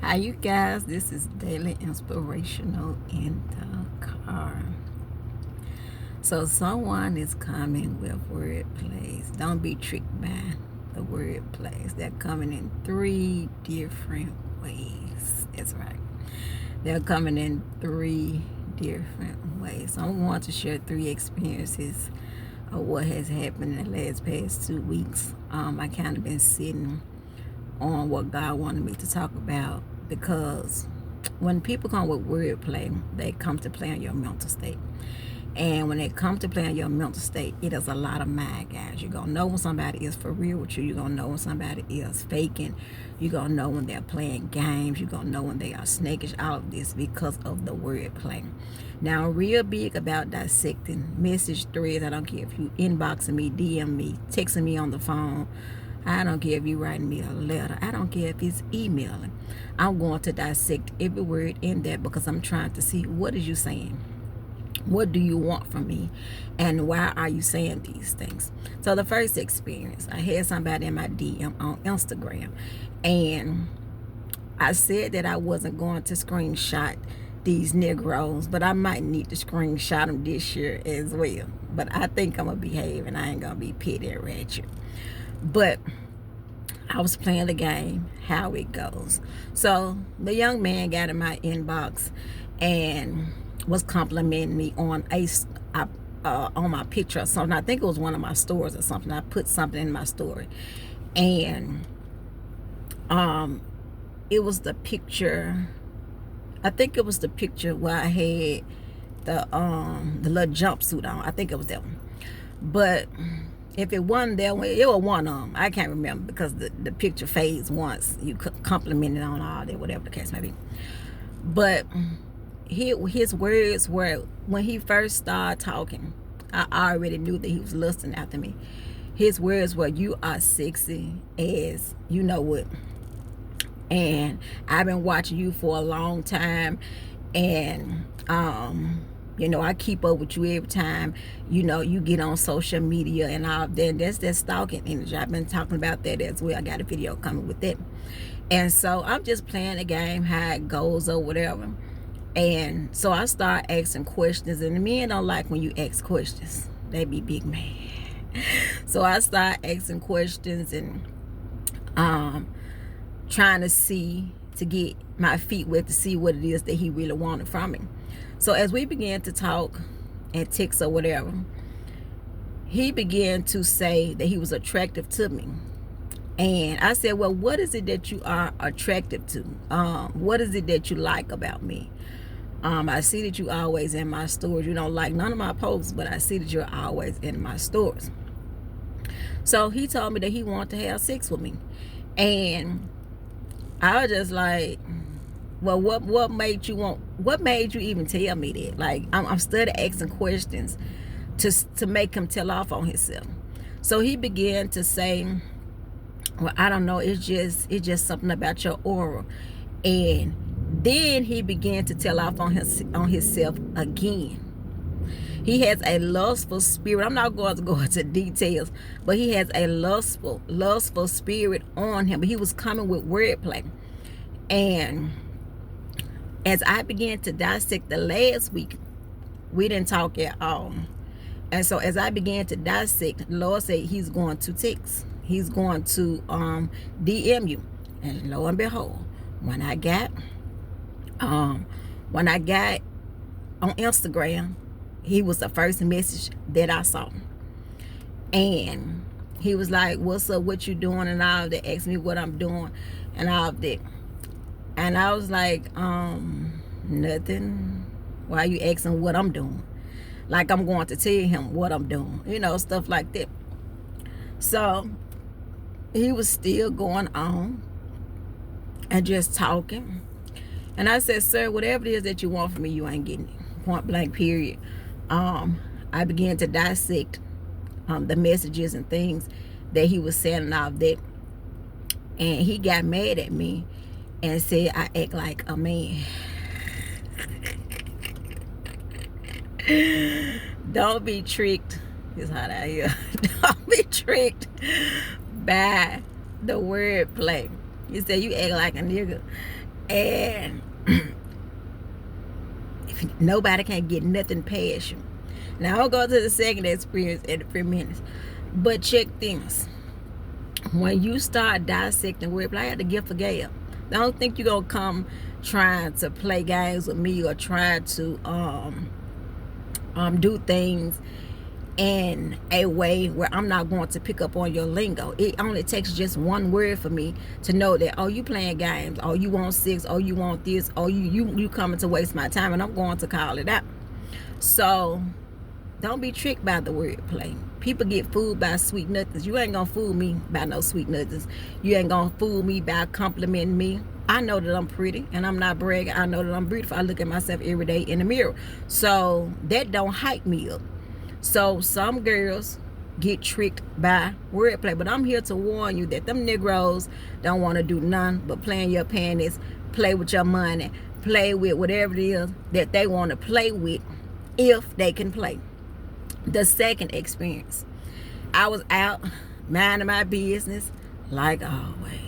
Hi, you guys. This is Daily Inspirational in the car. So, someone is coming with word plays. Don't be tricked by the word plays. They're coming in three different ways. That's right. They're coming in three different ways. So, I'm going to share three experiences of what has happened in the last past 2 weeks. I kind of been sitting on what God wanted me to talk about because when people come with wordplay, they come to play on your mental state. And when they come to play on your mental state, it is a lot of mind, guys. You're going to know when somebody is for real with you. You're going to know when somebody is faking. You're going to know when they're playing games. You're going to know when they are snakish. All of this because of the wordplay. Now, I'm real big about dissecting message threads. I don't care if you inboxing me, DM me, texting me on the phone. I don't care if you writing me a letter. I don't care if it's emailing. I'm going to dissect every word in there because I'm trying to see what is you saying. What do you want from me? And why are you saying these things? So the first experience, I had somebody in my DM on Instagram. And I said that I wasn't going to screenshot these Negroes, but I might need to screenshot them this year as well. But I think I'm going to behave and I ain't going to be petty and ratchet. But I was playing the game, how it goes. So the young man got in my inbox and was complimenting me on on my picture or something. I think it was one of my stores or something. I put something in my story, and it was the picture. I think it was the picture where I had the little jumpsuit on. I think it was that one, but if it wasn't that one, it was one of them. I can't remember because the picture fades once you complimented on all that, whatever the case may be. But his words were, when he first started talking, I already knew that he was lusting after me. His words were, "You are sexy as you know what. And I've been watching you for a long time. And I keep up with you every time, you get on social media and all that." That's that stalking energy. I've been talking about that as well. I got a video coming with that. And so I'm just playing the game, how it goes or whatever. And so I start asking questions, and the men don't like when you ask questions. They be big mad. So I start asking questions and trying to get my feet wet to see what it is that he really wanted from me. So as we began to talk and text or whatever, he began to say that he was attractive to me. And I said, well, what is it that you are attractive to? What is it that you like about me? I see that you always in my stores. You don't like none of my posts, but I see that you're always in my stores. So he told me that he wanted to have sex with me. And I was just like, well, what made you even tell me that? Like, I'm still asking questions to make him tell off on himself. So he began to say, well, I don't know, it's just something about your aura. And then he began to tell off on himself again. He has a lustful spirit. I'm not going to go into details, but he has a lustful spirit on him. But he was coming with wordplay. And as I began to dissect the last week, we didn't talk at all. And so as I began to dissect, the Lord said he's going to text. He's going to DM you. And lo and behold, when I got on Instagram, he was the first message that I saw. And he was like, "What's up? What you doing?" And all that. Asked me what I'm doing and all that. And I was like, nothing. Why are you asking what I'm doing? Like I'm going to tell him what I'm doing. Stuff like that. So he was still going on and just talking. And I said, "Sir, whatever it is that you want from me, you ain't getting it." Point blank, period. I began to dissect the messages and things that he was saying and all that. And he got mad at me and said I act like a man. Don't be tricked. It's hot out here. Don't be tricked by the wordplay. He said you act like a nigga. And if nobody can get nothing past you. Now I'll go to the second experience in a few minutes. But check this. When you start dissecting wordplay, I had the gift of gab. Don't think you're gonna come trying to play games with me or try to do things in a way where I'm not going to pick up on your lingo. It only takes just one word for me to know that, oh, you playing games, oh, you want sex, oh, you want this, oh, you coming to waste my time, and I'm going to call it out. So don't be tricked by the wordplay. People get fooled by sweet nothings. You ain't gonna fool me by no sweet nothings. You ain't gonna fool me by complimenting me. I know that I'm pretty, and I'm not bragging. I know that I'm beautiful. I look at myself every day in the mirror. So that don't hype me up. So some girls get tricked by wordplay. But I'm here to warn you that them Negroes don't want to do none but play in your panties, play with your money, play with whatever it is that they want to play with if they can play. The second experience, I was out minding my business like always.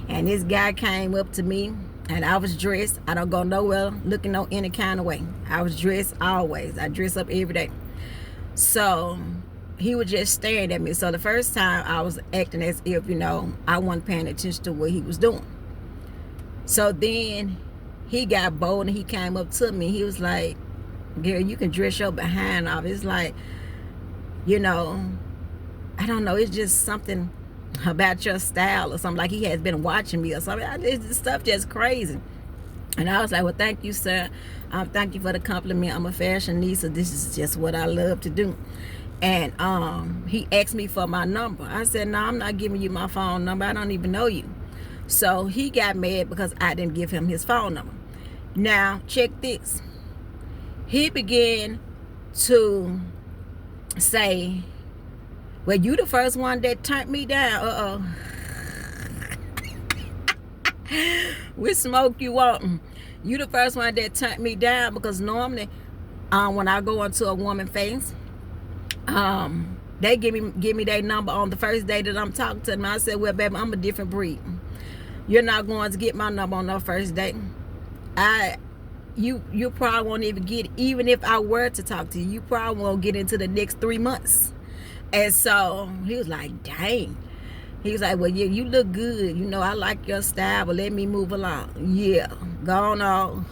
And this guy came up to me, and I was dressed. I don't go nowhere looking no any kind of way. I was dressed always. I dress up every day. So he was just staring at me. So the first time I was acting as if, I wasn't paying attention to what he was doing. So then he got bold and he came up to me. He was like, girl, you can dress your behind off. It's like, I don't know. It's just something about your style or something. Like he has been watching me or something. This stuff just crazy. And I was like, well, thank you, sir. Thank you for the compliment. I'm a fashionista. This is just what I love to do. And he asked me for my number. I said, no, I'm not giving you my phone number. I don't even know you. So he got mad because I didn't give him his phone number. Now, check this. He began to say, well, you the first one that turned me down. We smoke you up. You the first one that turned me down, because normally when I go into a woman's face, they give me their number on the first day that I'm talking to them. I said, well, baby, I'm a different breed. You're not going to get my number on the first date. You probably won't even get it. Even if I were to talk to you, you probably won't get into the next 3 months. And so he was like, dang. He was like, well, yeah, you look good. I like your style, but let me move along. Yeah, go on,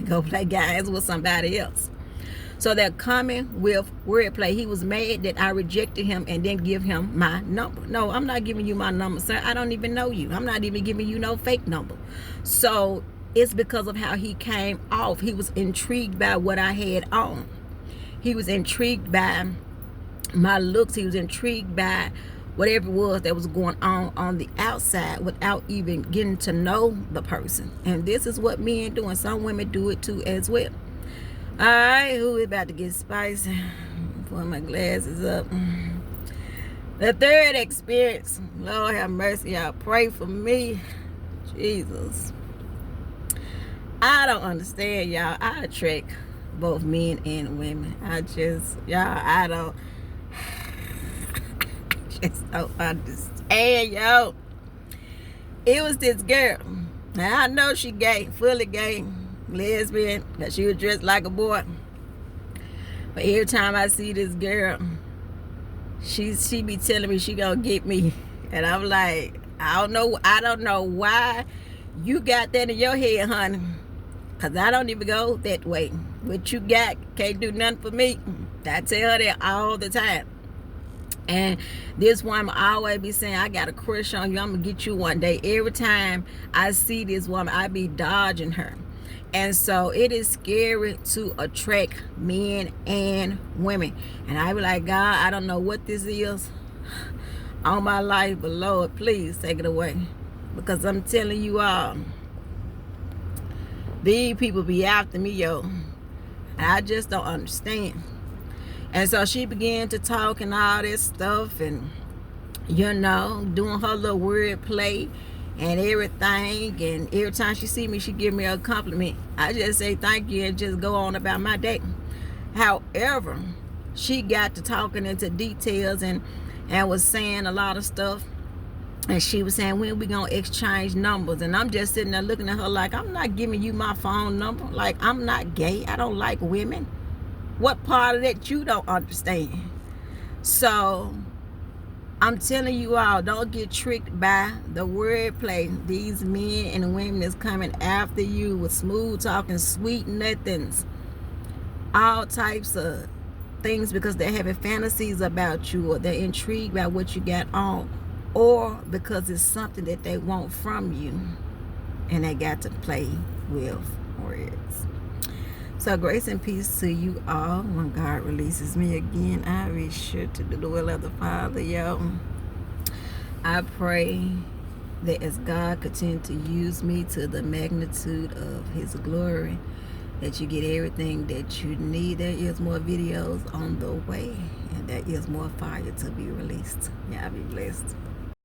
go play games with somebody else. So they're coming with wordplay. He was mad that I rejected him and didn't give him my number. No, I'm not giving you my number, sir. I don't even know you. I'm not even giving you no fake number. So it's because of how he came off. He was intrigued by what I had on. He was intrigued by my looks. He was intrigued by whatever it was that was going on the outside without even getting to know the person. And this is what men do, and some women do it too as well. All right, who is about to get spicy? Put my glasses up. The third experience, Lord have mercy, y'all pray for me. Jesus. I don't understand, y'all. I attract both men and women. I just don't understand, yo. It was this girl. Now I know she gay, fully gay, lesbian, because she was dressed like a boy. But every time I see this girl, she be telling me she gonna get me. And I'm like, I don't know why you got that in your head, honey. Because I don't even go that way. What you got can't do nothing for me. I tell her that all the time. And this woman always be saying, I got a crush on you. I'm going to get you one day. Every time I see this woman, I be dodging her. And so it is scary to attract men and women. And I be like, God, I don't know what this is on my life, but Lord, please take it away. Because I'm telling you all, these people be after me, yo. And I just don't understand. And so she began to talk and all this stuff, and doing her little word play and everything. And every time she see me, she give me a compliment. I just say thank you and just go on about my day. However, she got to talking into details and was saying a lot of stuff And she was saying, when we gonna exchange numbers? And I'm just sitting there looking at her like, I'm not giving you my phone number. Like, I'm not gay. I don't like women. What part of that you don't understand? So I'm telling you all, don't get tricked by the wordplay. These men and women is coming after you with smooth talking, sweet nothings, all types of things, because they're having fantasies about you, or they're intrigued by what you got on, or because it's something that they want from you, and they got to play with words. So grace and peace to you all. When God releases me again, I be sure to do the will of the Father, yo. I pray that as God continue to use me to the magnitude of his glory, that you get everything that you need. There is more videos on the way, and there is more fire to be released. Y'all be blessed.